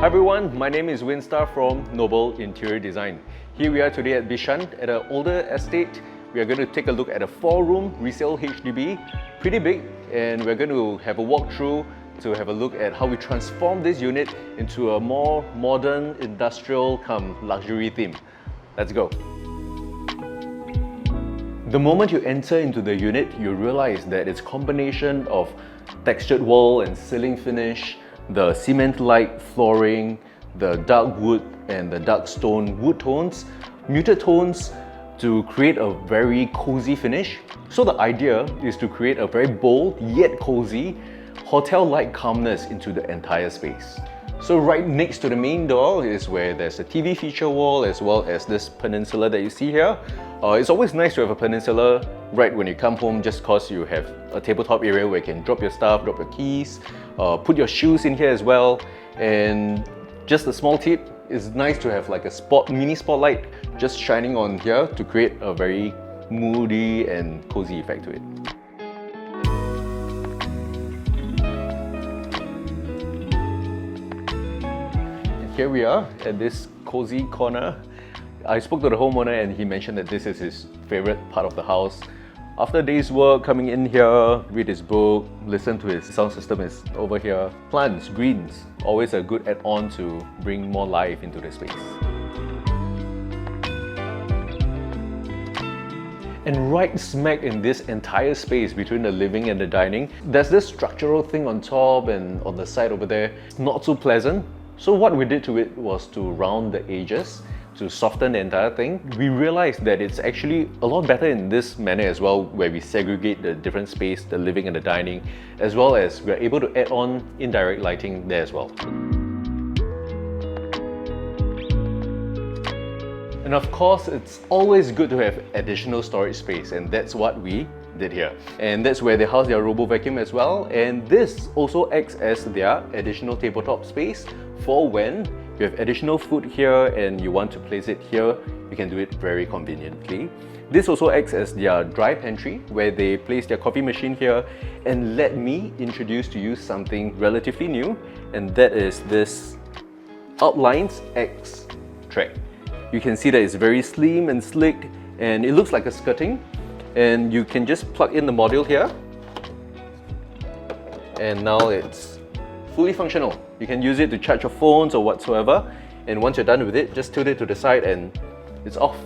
Hi everyone, my name is Winstar from Noble Interior Design. Here we are today at Bishan at an older estate. We are going to take a look at a 4-room resale HDB, pretty big, and we're going to have a walkthrough to have a look at how we transform this unit into a more modern, industrial come luxury theme. Let's go. The moment you enter into the unit, you realize that it's a combination of textured wall and ceiling finish, the cement-like flooring, the dark wood and the dark stone wood tones, muted tones to create a very cozy finish. So the idea is to create a very bold yet cozy, hotel-like calmness into the entire space. So right next to the main door is where there's a TV feature wall as well as this peninsula that you see here. It's always nice to have a peninsula right when you come home just because you have a tabletop area where you can drop your stuff, drop your keys, put your shoes in here as well. And just a small tip, it's nice to have like a mini spotlight just shining on here to create a very moody and cozy effect to it. Here we are at this cozy corner. I spoke to the homeowner and he mentioned that this is his favorite part of the house. After a day's work, coming in here, read his book, listen to his sound system is over here. Plants, greens, always a good add-on to bring more life into the space. And right smack in this entire space between the living and the dining, there's this structural thing on top and on the side over there. It's not so pleasant. So what we did to it was to round the edges to soften the entire thing. We realized that it's actually a lot better in this manner as well, where we segregate the different space, the living and the dining, as well as we're able to add on indirect lighting there as well. And of course, it's always good to have additional storage space, and that's what we did here. And that's where they house their robo vacuum as well. And this also acts as their additional tabletop space for when you have additional food here and you want to place it here, you can do it very conveniently. This also acts as their dry pantry where they place their coffee machine here. And let me introduce to you something relatively new, and that is this Outlines X track. You can see that it's very slim and slick and it looks like a skirting. And you can just plug in the module here and now it's fully functional. You can use it to charge your phones or whatsoever, and once you're done with it, just tilt it to the side and it's off.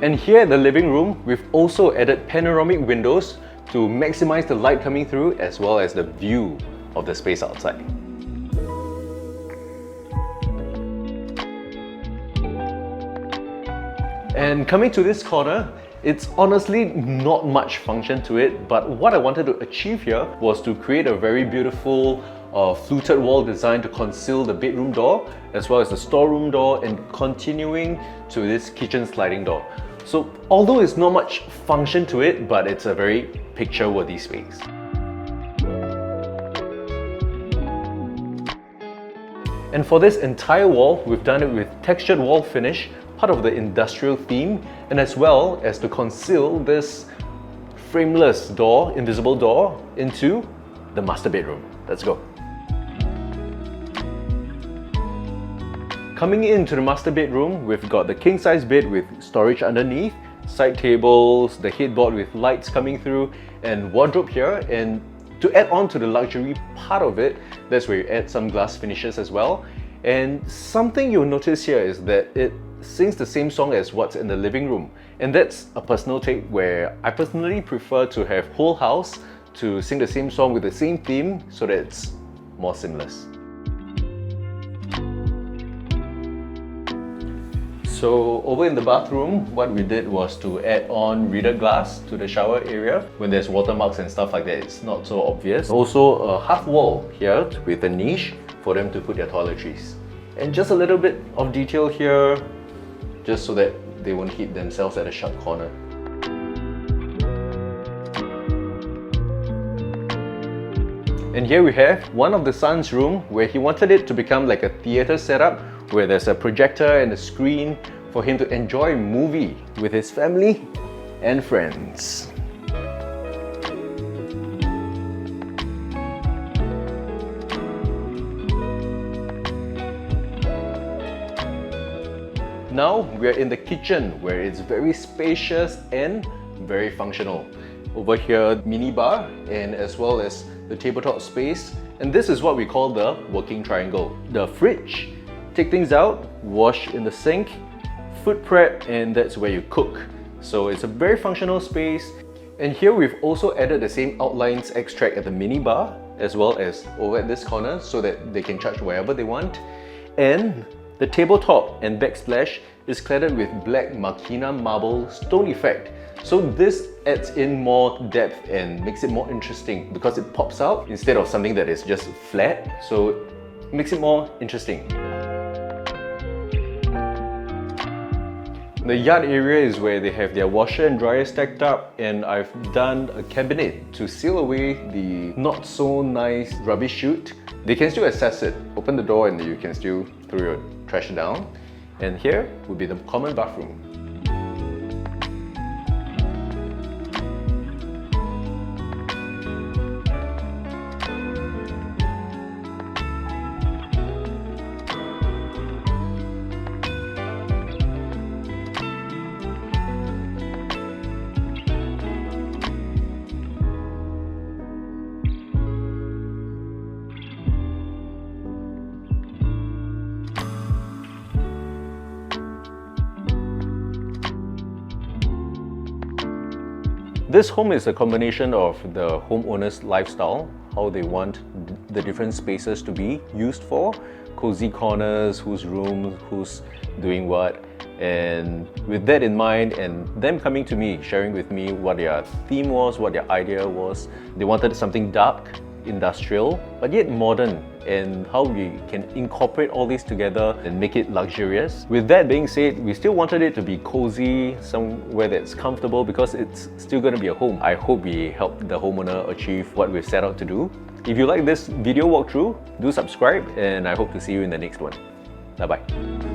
And here in the living room, we've also added panoramic windows to maximize the light coming through as well as the view of the space outside. And coming to this corner, it's honestly not much function to it, but what I wanted to achieve here was to create a very beautiful fluted wall design to conceal the bedroom door as well as the storeroom door, and continuing to this kitchen sliding door. So although it's not much function to it, but it's a very picture-worthy space. And for this entire wall, we've done it with textured wall finish, part of the industrial theme, and as well as to conceal this frameless door, invisible door, into the master bedroom. Let's go. Coming into the master bedroom, we've got the king-size bed with storage underneath, side tables, the headboard with lights coming through, and wardrobe here. And to add on to the luxury part of it, that's where you add some glass finishes as well. And something you'll notice here is that it sings the same song as what's in the living room. And that's a personal take where I personally prefer to have whole house to sing the same song with the same theme so that it's more seamless. So over in the bathroom, what we did was to add on reader glass to the shower area. When there's watermarks and stuff like that, it's not so obvious. Also a half wall here with a niche for them to put their toiletries. And just a little bit of detail here, just so that they won't hit themselves at a sharp corner. And here we have one of the son's room where he wanted it to become like a theatre setup where there's a projector and a screen for him to enjoy a movie with his family and friends. Now we're in the kitchen where it's very spacious and very functional. Over here, mini bar and as well as the tabletop space. And this is what we call the working triangle. The fridge, take things out, wash in the sink, food prep, and that's where you cook. So it's a very functional space. And here we've also added the same outlines extract at the mini bar as well as over at this corner so that they can charge wherever they want. And the tabletop and backsplash is cladded with black Makina marble stone effect. So this adds in more depth and makes it more interesting because it pops out instead of something that is just flat. So it makes it more interesting. The yard area is where they have their washer and dryer stacked up, and I've done a cabinet to seal away the not so nice rubbish chute. They can still access it. Open the door and you can still throw your trash down. And here would be the common bathroom. This home is a combination of the homeowner's lifestyle, how they want the different spaces to be used for, cozy corners, whose room, who's doing what, and with that in mind and them coming to me, sharing with me what their theme was, what their idea was. They wanted something dark, industrial, but yet modern, and how we can incorporate all these together and make it luxurious. With that being said, we still wanted it to be cozy, somewhere that's comfortable because it's still going to be a home. I hope we helped the homeowner achieve what we've set out to do. If you like this video walkthrough, do subscribe, and I hope to see you in the next one. Bye bye.